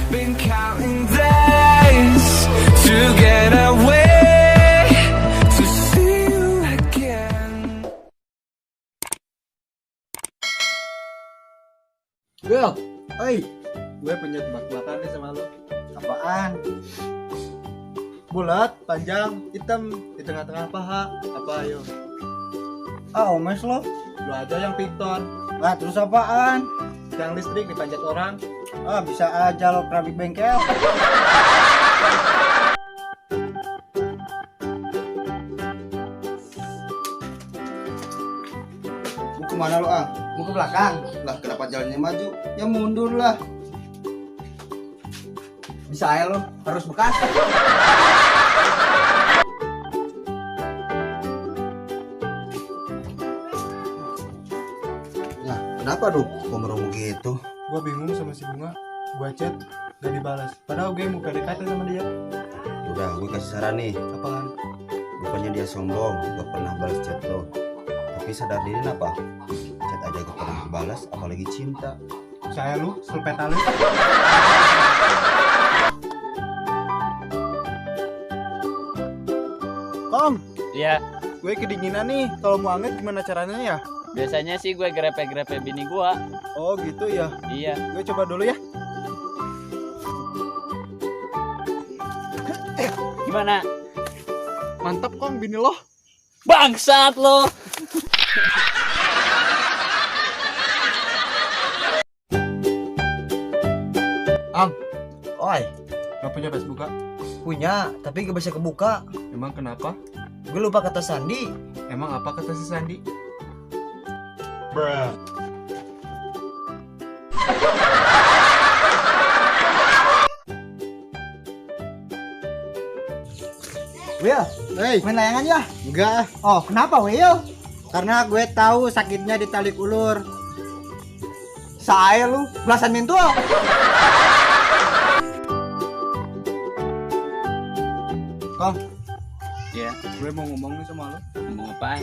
Been counting days to get away, to see you again. Will, oi, gue punya tebak-tebakan nih sama lo. Apaan? Bulat, panjang, hitam, di tengah-tengah paha. Apa ayo? Ah, omes lo. Lu aja yang piton. Lah, terus apaan? Yang listrik dipanjat orang. Ah, bisa aja lo keramik bengkel. Mau kemana lo, ah? Mau ke belakang? Lah, kenapa jalannya maju? Ya mundur lah. Bisa aja lo, harus bekas. Nah, kenapa tuh kok merungu gitu? Gue bingung sama si Bunga. Gue chat, gak dibalas. Padahal gue mau PDKT sama dia. Udah, gue kasih saran nih. Apaan? Bukannya dia sombong, gak pernah balas chat lo. Tapi sadar diri apa? Chat aja gak pernah balas, apalagi cinta. Saya lu, selpeta lu. Kong, Iya, gue kedinginan nih. Kalau mau anget gimana caranya ya? biasanya sih gue grepe-grepe bini gua. Oh gitu ya. Iya. Gue coba dulu ya. Gimana? Mantap Kong, bini lo. Bangsat lo. Ang, Oi, gak punya Facebook Kak? punya, tapi gak bisa kebuka. Emang kenapa? Gue lupa kata sandi. Emang apa kata si Sandi? Bruh. Will, Hey, main layangan ya? enggak. Oh, kenapa Will? Karena gue tahu sakitnya ditalik ulur. Saya lu, belasan mintu. Kong, Iya, gue mau ngomong nih sama lo. ngomong apaan?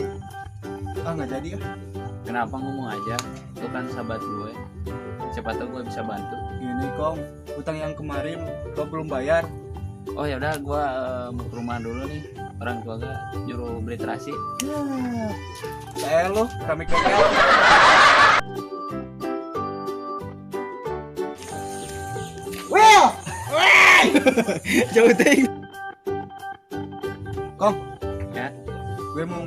Ah, nggak jadi ya. Kenapa ngomong aja? Itu kan sahabat gue. Siapa tahu gue bisa bantu. Gini Kong, utang yang kemarin lo belum bayar. Oh ya udah, gue mau ke rumah dulu nih. Orang tua gue nyuruh beli terasi. Saya lo, kami bengkel. Will! Jauh ting. Kong, Ya, gue mau